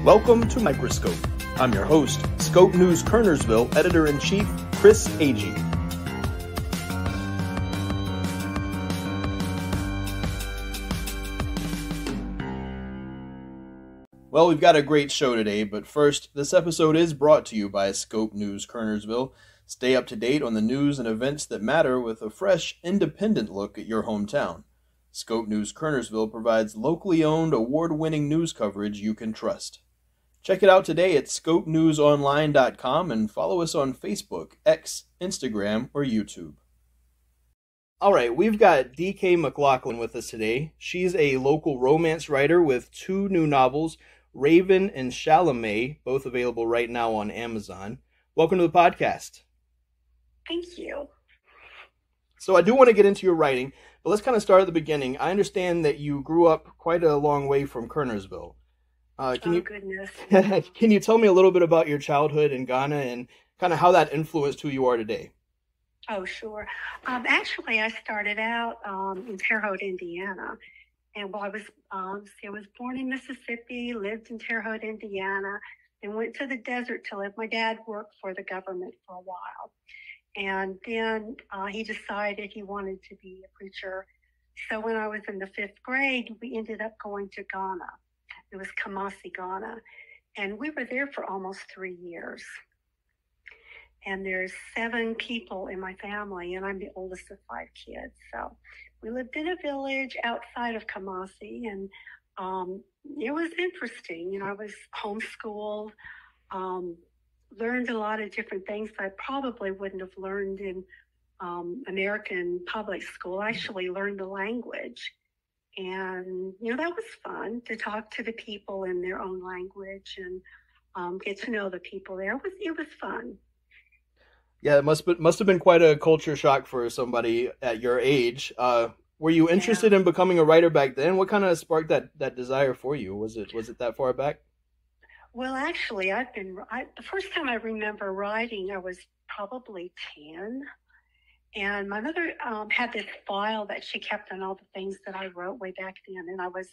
Welcome to Microscope. I'm your host, Scope News Kernersville Editor-in-Chief, Chris Agee. Well, we've got a great show today, but first, this episode is brought to you by Scope News Kernersville. Stay up to date on the news and events that matter with a fresh, independent look at your hometown. Scope News Kernersville provides locally owned, award-winning news coverage you can trust. Check it out today at scopenewsonline.com and follow us on Facebook, X, Instagram, or YouTube. All right, we've got DK McLaughlin with us today. She's a local romance writer with two new novels, Raven and Chalamet, both available right now on Amazon. Welcome to the podcast. Thank you. So I do want to get into your writing, but let's kind of start at the beginning. I understand that you grew up quite a long way from Kernersville. Goodness. Can you tell me a little bit about your childhood in Ghana and kind of how that influenced who you are today? Oh, sure. Actually, I started out in Terre Haute, Indiana. And I was born in Mississippi, lived in Terre Haute, Indiana, and went to the desert to live. My dad worked for the government for a while. And then he decided he wanted to be a preacher. So when I was in the 5th grade, we ended up going to Ghana. It was Kumasi, Ghana. And we were there for almost 3 years. And there's 7 people in my family, and I'm the oldest of 5 kids. So we lived in a village outside of Kumasi, and it was interesting. You know, I was homeschooled, learned a lot of different things that I probably wouldn't have learned in American public school. I actually learned the language. And, you know, that was fun to talk to the people in their own language and get to know the people there. It was fun. Yeah, it must have been quite a culture shock for somebody at your age. Were you interested in becoming a writer back then? What kind of sparked that desire for you? Was it that far back? Well, actually, the first time I remember writing, I was probably 10. And my mother had this file that she kept on all the things that I wrote way back then. And I was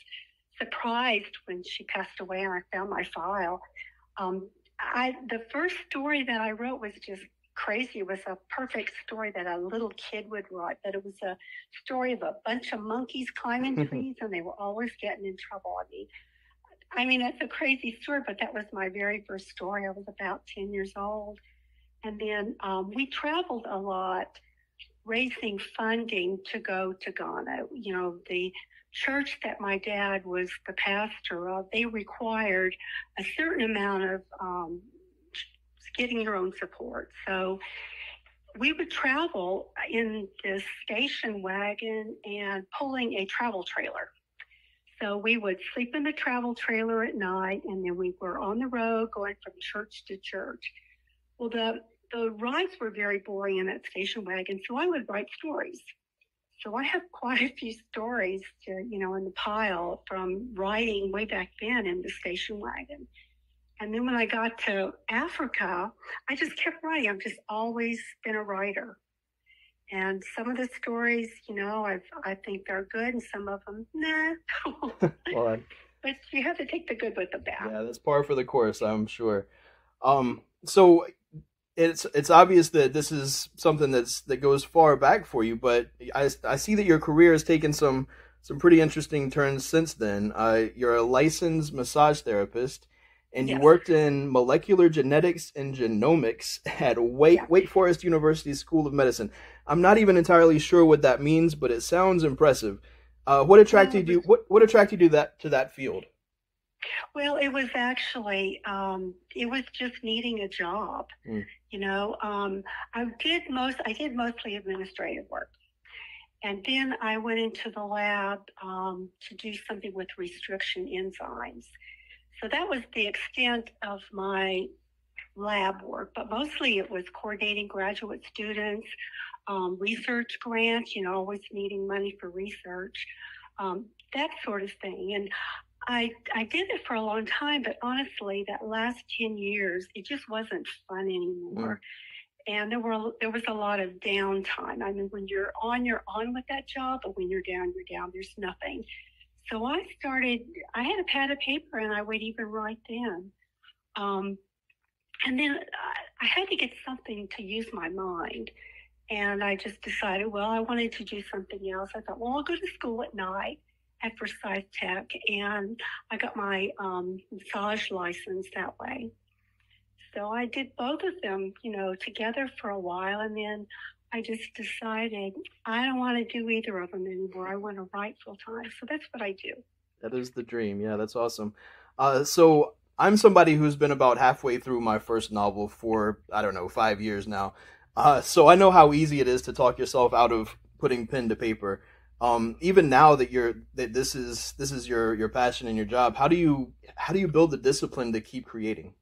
surprised when she passed away and I found my file. The first story that I wrote was just crazy. It was a perfect story that a little kid would write, but it was a story of a bunch of monkeys climbing trees and they were always getting in trouble. I mean, that's a crazy story, but that was my very first story. I was about 10 years old. And then we traveled a lot, raising funding to go to Ghana. You know, the church that my dad was the pastor of, they required a certain amount of getting your own support. So we would travel in this station wagon and pulling a travel trailer. So we would sleep in the travel trailer at night, and then we were on the road going from church to church. Well, the rides were very boring in that station wagon, so I would write stories. So I have quite a few stories in the pile from writing way back then in the station wagon. And then when I got to Africa, I just kept writing. I've just always been a writer. And some of the stories, I think they're good, and some of them, nah. Well, but you have to take the good with the bad. Yeah, that's par for the course, I'm sure. So it's obvious that this is something that goes far back for you, but I see that your career has taken some pretty interesting turns since then. You're a licensed massage therapist. And you worked in molecular genetics and genomics at Wake Forest University School of Medicine. I'm not even entirely sure what that means, but it sounds impressive. What attracted you? What attracted you to that field? Well, it was actually it was just needing a job. I did mostly administrative work, and then I went into the lab to do something with restriction enzymes. So that was the extent of my lab work, but mostly it was coordinating graduate students, research grants, always needing money for research, that sort of thing. And I did it for a long time, but honestly, that last 10 years, it just wasn't fun anymore. And there was a lot of downtime. I mean, when you're on with that job, but when you're down, you're down. There's nothing. So I had a pad of paper and I would even write then. Um, and then I had to get something to use my mind. And I just decided, well, I wanted to do something else. I thought, well, I'll go to school at night at Forsyth Tech. And I got my massage license that way. So I did both of them, together for a while. And then I just decided I don't want to do either of them anymore. I want to write full time. So that's what I do. That is the dream. Yeah, that's awesome. So I'm somebody who's been about halfway through my first novel for, I don't know, 5 years now. So I know how easy it is to talk yourself out of putting pen to paper. Even now that this is your passion and your job, how do you build the discipline to keep creating?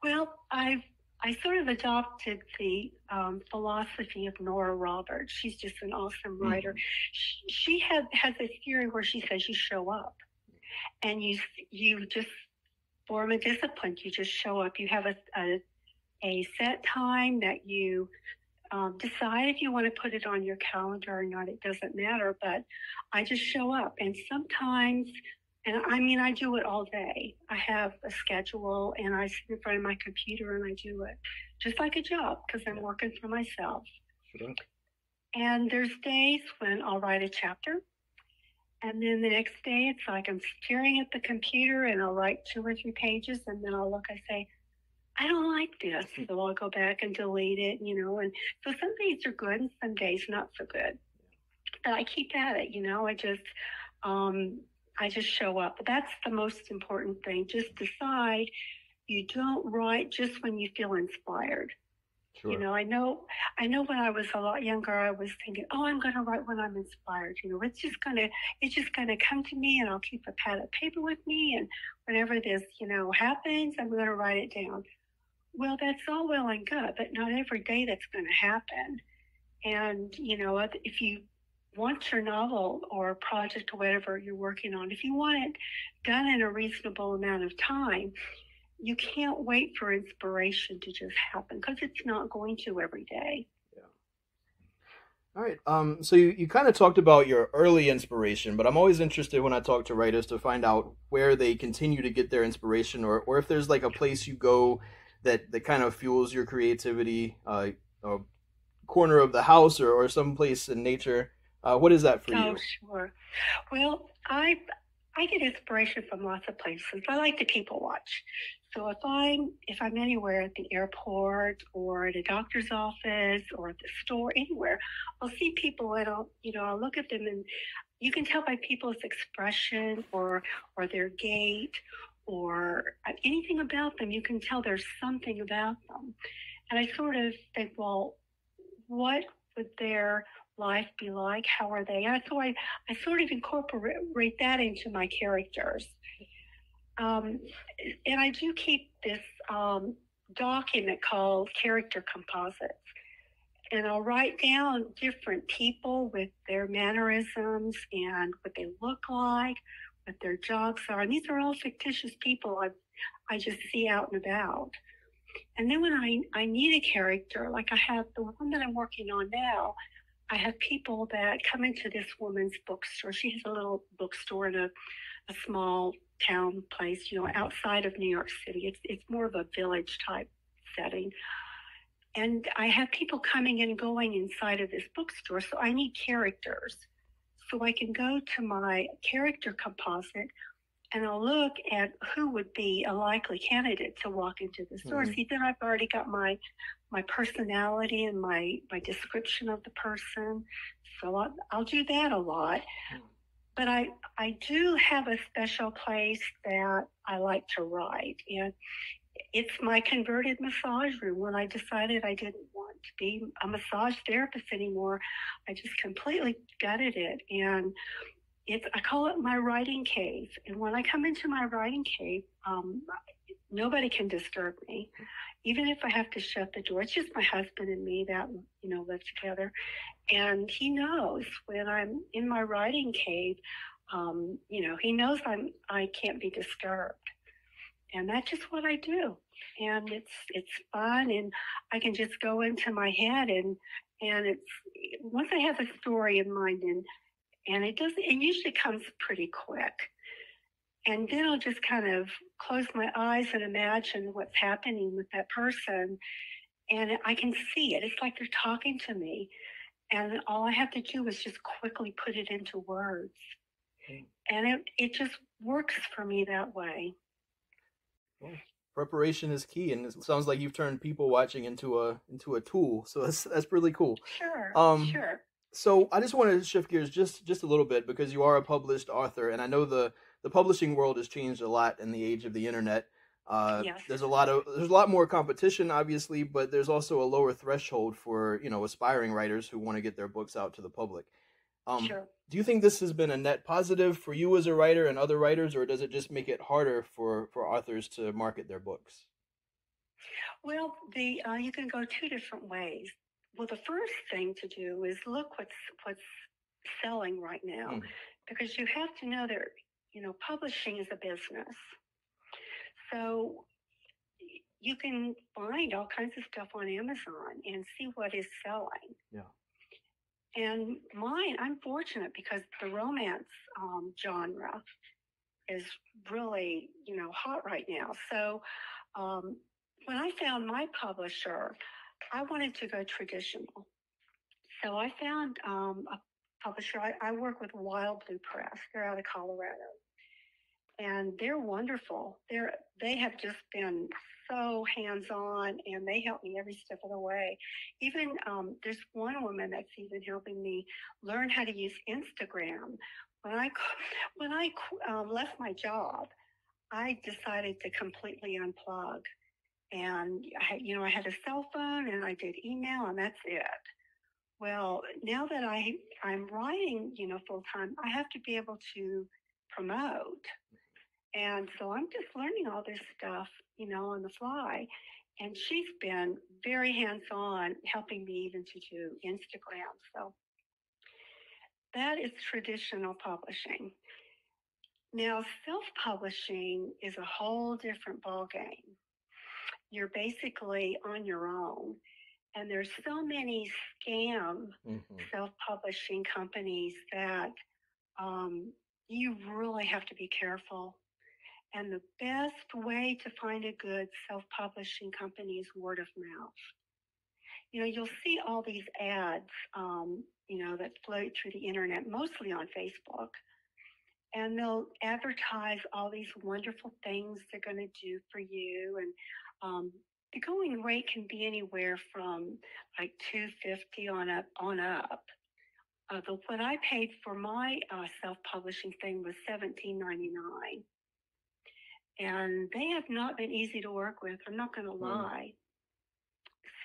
Well, I sort of adopted the philosophy of Nora Roberts. She's just an awesome writer. She has a theory where she says you show up, and you just form a discipline. You just show up. You have a set time that you decide if you want to put it on your calendar or not. It doesn't matter, but I just show up. And sometimes, and I mean, I do it all day. I have a schedule and I sit in front of my computer and I do it just like a job because I'm working for myself. Sure. And there's days when I'll write a chapter. And then the next day, it's like I'm staring at the computer and I'll write 2 or 3 pages. And then I'll look, I say, I don't like this. So I'll go back and delete it, and so some days are good and some days not so good. But I keep at it, I just show up. But that's the most important thing. Just decide you don't write just when you feel inspired. Sure. I know when I was a lot younger, I was thinking, oh, I'm going to write when I'm inspired. It's just going to come to me and I'll keep a pad of paper with me. And whenever this, happens, I'm going to write it down. Well, that's all well and good, but not every day that's going to happen. And, if you want your novel or project or whatever you're working on, if you want it done in a reasonable amount of time, you can't wait for inspiration to just happen because it's not going to every day. Yeah. All right. So you kind of talked about your early inspiration, but I'm always interested when I talk to writers to find out where they continue to get their inspiration or if there's like a place you go that kind of fuels your creativity, a corner of the house or some place in nature. What is that for you? Oh, sure. Well, I get inspiration from lots of places. I like to people watch. So if I'm anywhere at the airport or at a doctor's office or at the store, anywhere, I'll see people and I'll look at them and you can tell by people's expression or their gait or anything about them. You can tell there's something about them. And I sort of think, well, what would their life be like? How are they? And so I sort of incorporate that into my characters. And I do keep this document called Character Composites. And I'll write down different people with their mannerisms and what they look like, what their jobs are. And these are all fictitious people I just see out and about. And then when I need a character, like I have the one that I'm working on now, I have people that come into this woman's bookstore. She has a little bookstore in a small town place, outside of New York City. It's more of a village type setting. And I have people coming and going inside of this bookstore. So I need characters. So I can go to my character composite and I'll look at who would be a likely candidate to walk into the store. See, then I've already got my personality and my description of the person. So I'll do that a lot. But I do have a special place that I like to write. And it's my converted massage room. When I decided I didn't want to be a massage therapist anymore, I just completely gutted it. And I call it my writing cave. And when I come into my writing cave, nobody can disturb me. Even if I have to shut the door, it's just my husband and me that, live together. And he knows when I'm in my writing cave, he knows I can't be disturbed. And that's just what I do. And it's fun, and I can just go into my head and it's once I have a story in mind, and And it usually comes pretty quick. And then I'll just kind of close my eyes and imagine what's happening with that person. And I can see it. It's like they're talking to me. And all I have to do is just quickly put it into words. And it just works for me that way. Well, preparation is key, and it sounds like you've turned people watching into a tool. So that's really cool. Sure, sure. So I just wanted to shift gears just a little bit because you are a published author, and I know the publishing world has changed a lot in the age of the internet. Yes. There's a lot more competition, obviously, but there's also a lower threshold for aspiring writers who want to get their books out to the public. Sure. Do you think this has been a net positive for you as a writer and other writers, or does it just make it harder for authors to market their books? Well, you can go two different ways. Well, the first thing to do is look what's selling right now, because you have to know that publishing is a business. So you can find all kinds of stuff on Amazon and see what is selling. Yeah. And mine, I'm fortunate because the romance genre is really, hot right now. So when I found my publisher, I wanted to go traditional. So I found a publisher. I work with Wild Blue Press. They're out of Colorado. And they're wonderful. They have just been so hands-on, and they help me every step of the way. Even there's one woman that's even helping me learn how to use Instagram. When I left my job, I decided to completely unplug, and I had a cell phone and I did email, and that's it. Well, now that I'm writing, full time, I have to be able to promote. And so I'm just learning all this stuff, on the fly. And she's been very hands-on, helping me even to do Instagram. So that is traditional publishing. Now, self-publishing is a whole different ballgame. You're basically on your own. And there's so many scam self-publishing companies that you really have to be careful. And the best way to find a good self-publishing company is word of mouth. You'll see all these ads, that float through the internet, mostly on Facebook. And they'll advertise all these wonderful things they're going to do for you. And the going rate can be anywhere from like $250 on up. What I paid for my self-publishing thing was $17.99. And they have not been easy to work with. I'm not going to lie.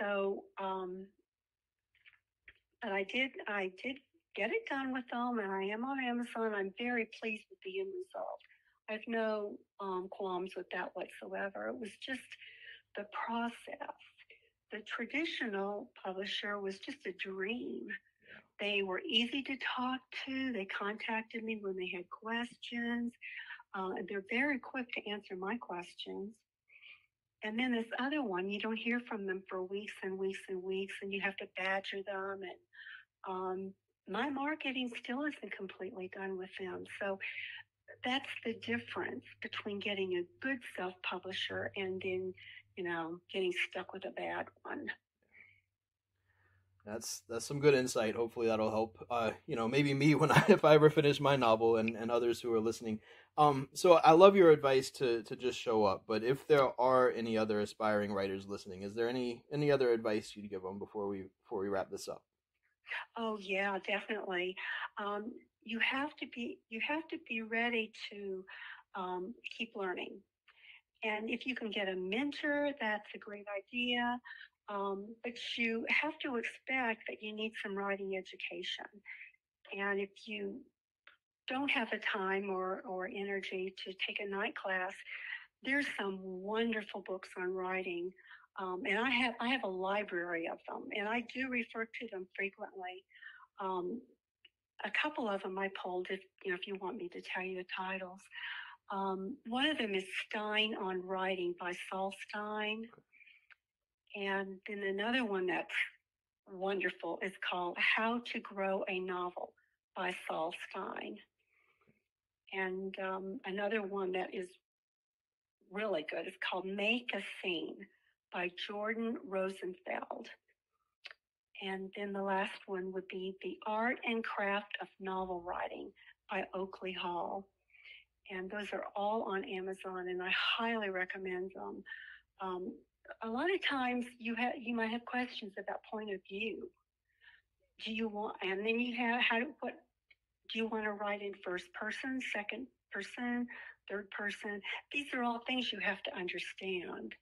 So, but I did get it done with them, and I am on Amazon. I'm very pleased with the end result. I have no qualms with that whatsoever. It was just the process. The traditional publisher was just a dream. They were easy to talk to. They contacted me when they had questions. They're very quick to answer my questions. And then this other one, you don't hear from them for weeks and weeks and weeks, and you have to badger them. And my marketing still isn't completely done with them. So that's the difference between getting a good self-publisher and then, getting stuck with a bad one. That's some good insight. Hopefully that'll help. Maybe me when if I ever finish my novel, and others who are listening. So I love your advice to just show up. But if there are any other aspiring writers listening, is there any other advice you'd give them before we wrap this up? Oh yeah, definitely. You have to be ready to keep learning. And if you can get a mentor, that's a great idea. But you have to expect that you need some writing education. And if you don't have the time or energy to take a night class, there's some wonderful books on writing. And I have a library of them, and I do refer to them frequently. A couple of them I pulled, if you want me to tell you the titles. One of them is Stein on Writing by Saul Stein. And then another one that's wonderful is called How to Grow a Novel by Saul Stein. And another one that is really good is called Make a Scene by Jordan Rosenfeld. And then the last one would be The Art and Craft of Novel Writing by Oakley Hall. And those are all on Amazon, and I highly recommend them. A lot of times you might have questions about point of view. Do you want, and then you have, what do you want to write in first person, second person, third person? These are all things you have to understand,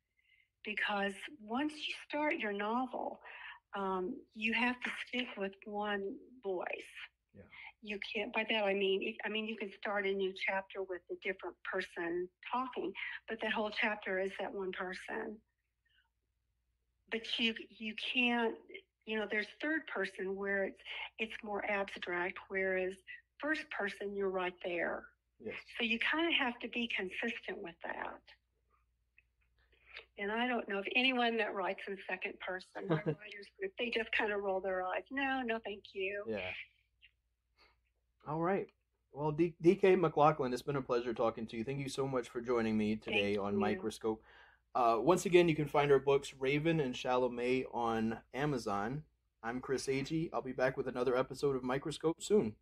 because once you start your novel, you have to stick with one voice. Yeah. You can't, by that I mean you can start a new chapter with a different person talking, but that whole chapter is that one person. But you can't, there's third person where it's more abstract, whereas first person, you're right there. Yes. So you kind of have to be consistent with that. And I don't know if anyone that writes in second person, my writers group, they just kind of roll their eyes. No, thank you. Yeah. All right. Well, DK McLaughlin, it's been a pleasure talking to you. Thank you so much for joining me today on Microscope. Once again, you can find our books, Raven and Chalamet, on Amazon. I'm Chris Agee. I'll be back with another episode of Microscope soon.